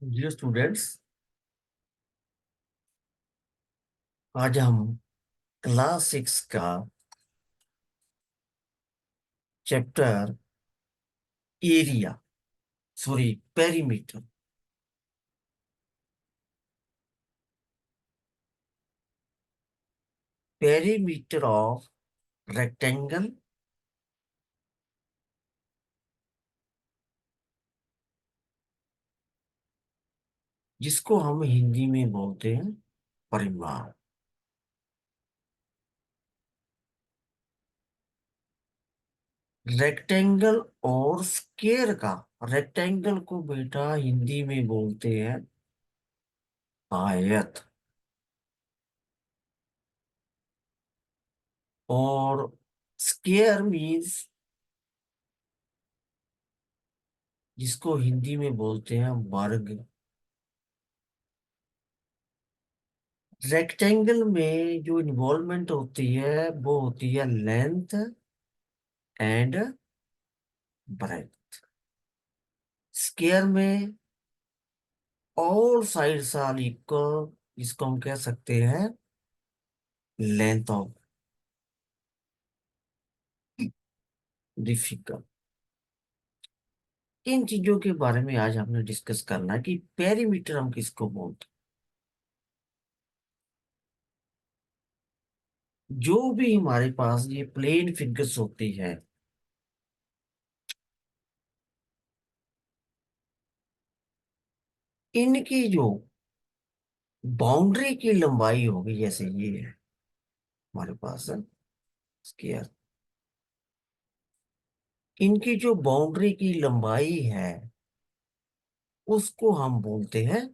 Dear students, आज हम class 6 का chapter area sorry perimeter perimeter of rectangle जिसको हम हिंदी में बोलते हैं परिमाण। रेक्टेंगल और स्क्वायर का, रेक्टेंगल को बेटा हिंदी में बोलते हैं आयत, और स्क्वायर मीन्स जिसको हिंदी में बोलते हैं वर्ग। रेक्टेंगल में जो इन्वॉल्वमेंट होती है वो होती है लेंथ एंड ब्रेथ। स्क्वायर में ऑल साइड्स आर इक्वल, इसको हम कह सकते हैं लेंथ ऑफ द फिगर। इन चीजों के बारे में आज हमने डिस्कस करना है कि पेरीमीटर हम किसको बोलते हैं। जो भी हमारे पास ये प्लेन फिगर्स होती है, इनकी जो बाउंड्री की लंबाई होगी, जैसे ये है हमारे पास है स्क्वायर, इनकी जो बाउंड्री की लंबाई है उसको हम बोलते हैं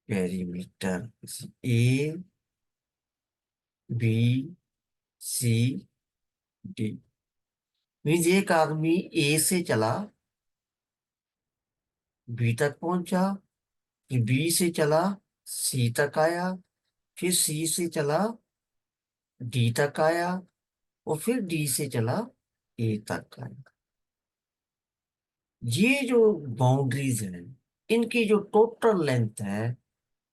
perimeter. A B C D means एक आदमी ए से चला, बी तक पहुंचा, फिर बी से चला, सी तक आया, फिर सी से चला, डी तक आया, और फिर डी से चला, ए तक आया। ये जो बाउंड्रीज हैं, इनकी जो टोटल लेंथ है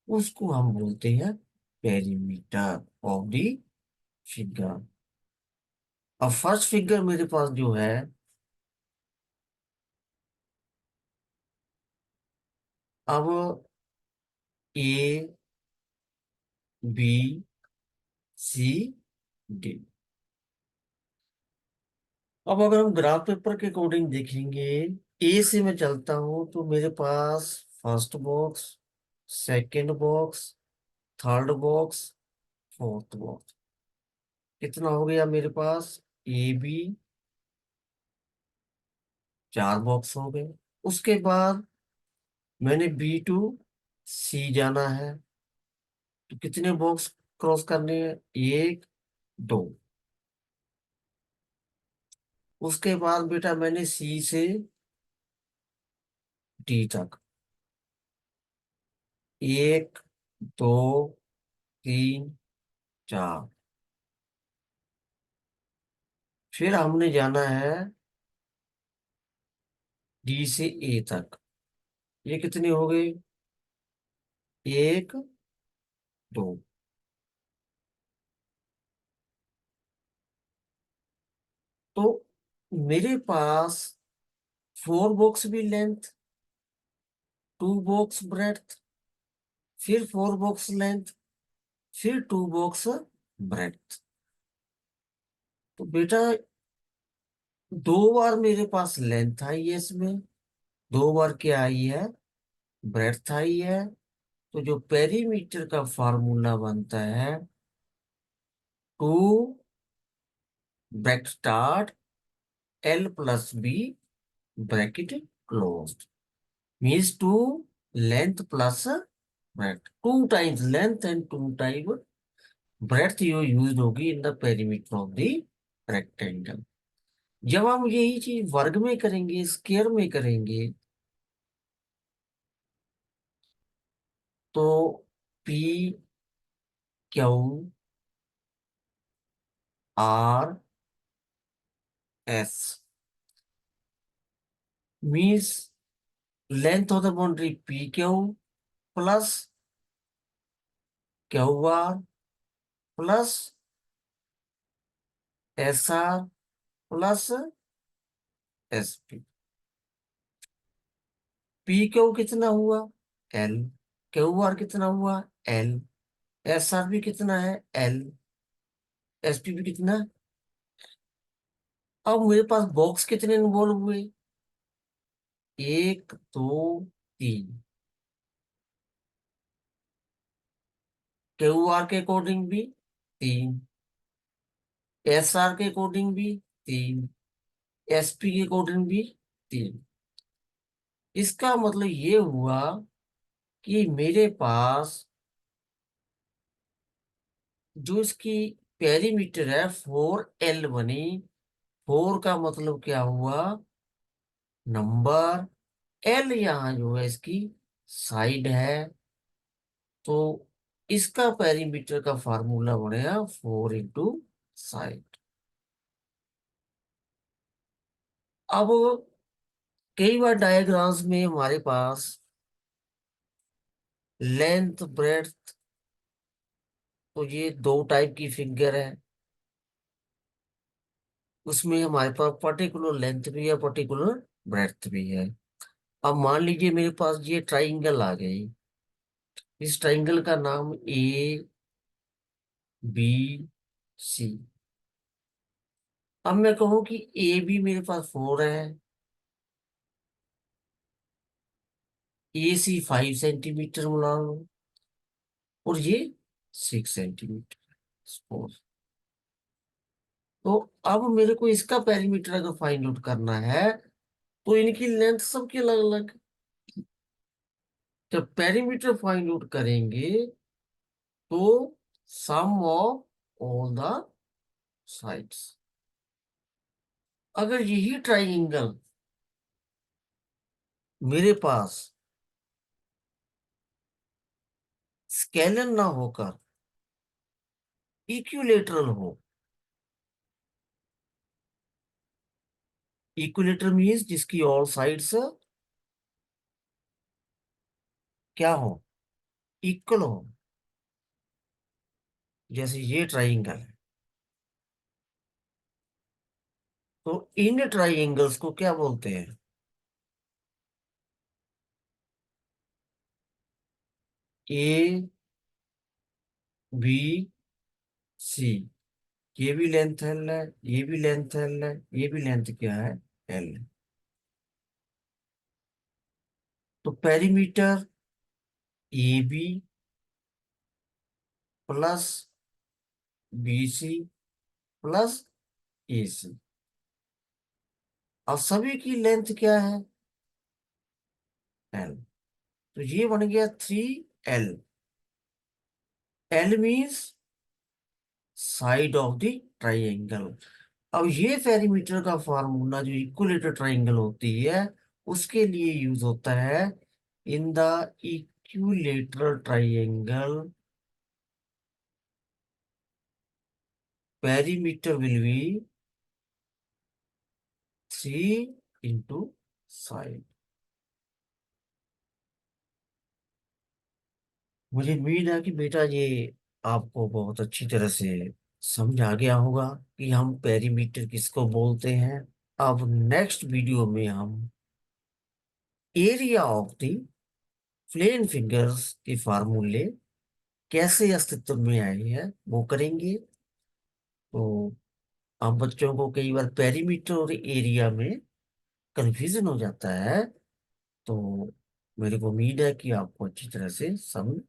उसको हम बोलते हैं पेरीमीटर ऑफ द फिगर। अब फर्स्ट फिगर मेरे पास जो है, अब ए बी सी डी। अब अगर हम ग्राफ पेपर के अकॉर्डिंग देखेंगे, ए से मैं चलता हूं तो मेरे पास first box, second box, third box, fourth box, कितना हो गया मेरे पास? ए बी, चार बॉक्स हो गए। उसके बाद मैंने बी टू सी जाना है, तो कितने बॉक्स क्रॉस करने हैं? एक, दो। उसके बाद बेटा मैंने सी से डी तक, एक, दो, तीन, चार। फिर हमने जाना है डी से ए तक, ये कितने हो गए? एक, दो। तो मेरे पास फोर बॉक्स भी लेंथ, टू बॉक्स ब्रेड्थ, फिर फोर बॉक्स लेंथ, फिर टू बॉक्स ब्रेड्थ। तो बेटा दो बार मेरे पास लेंथ आई है इसमें, दो बार क्या आई है? ब्रेड्थ आई है। तो जो पेरीमीटर का फार्मूला बनता है, two bracket start L plus B bracket closed, means two length plus breadth, two times length and two time breadth यो यूज होगी in the perimeter of the rectangle. जब हम यही चीज वर्ग में करेंगे, स्क्वायर में करेंगे, तो P Q R S means length of the boundary P Q plus Q R plus S R plus S P. P Q कितना हुआ? एल। क्यू आर कितना हुआ? एल। एस आर भी कितना है? एल। एस पी भी कितना? अब मेरे पास बॉक्स कितने इन्वॉल्व हुए? एक, दो, तीन। क्यू आर के अकॉर्डिंग भी तीन, एस आर के अकॉर्डिंग भी तीन, एस पी के अकॉर्डिंग भी तीन। इसका मतलब ये हुआ कि मेरे पास जो इसकी पेरीमीटर है 4L बनी। 4 का मतलब क्या हुआ? नंबर। एल यहाँ जो है इसकी साइड है। तो इसका पेरीमीटर का फार्मूला बनेगा 4 इंटू साइड। अब कई बार डायग्राम्स में हमारे पास लेंथ ब्रेड्थ, तो ये दो टाइप की फिगर है। उसमें हमारे पास पर्टिकुलर लेंथ भी है, पर्टिकुलर ब्रेड्थ भी है। अब मान लीजिए मेरे पास ये ट्राइंगल आ गई। इस ट्राइंगल का नाम ABC। अब मैं कहूं कि AB मेरे पास 4 है, AC 5 सेंटीमीटर बना लो, और ये 6 सेंटीमीटर। सपोज। तो अब मेरे को इसका पेरीमीटर अगर फाइंड आउट करना है, तो इनकी लेंथ सबकी अलग अलग। जब पेरीमीटर फाइंड आउट करेंगे तो सम ऑफ ऑल द साइड्स। अगर यही ट्राइंगल मेरे पास स्केलर ना होकर इक्विलेटरल हो। इक्विलेटर मीन्स जिसकी ऑल साइड्स क्या हो? इक्वल हो। जैसे ये ट्राइंगल है, तो इन ट्राइंगल्स को क्या बोलते हैं? A B C. ये भी लेंथ एल है, ये भी लेंथ एल है, ये भी लेंथ क्या है? एल है। तो perimeter A B plus B C plus A C. और सभी की लेंथ क्या है? एल। तो ये बन गया 3L। L means side of the triangle. अब ये पेरीमीटर का फार्मूला जो इक्विलेटर ट्राइंगल होती है उसके लिए यूज होता है। In the equilateral triangle perimeter will be 3 into side. मुझे उम्मीद है कि बेटा ये आपको बहुत अच्छी तरह से समझ आ गया होगा कि हम पेरीमीटर किसको बोलते हैं। अब नेक्स्ट वीडियो में हम area of the plane figures के फार्मूले कैसे अस्तित्व में आए हैं वो करेंगे। तो हम बच्चों को कई बार पेरीमीटर और एरिया में कंफ्यूजन हो जाता है। तो मेरे को उम्मीद है कि आपको अच्छी तरह से समझ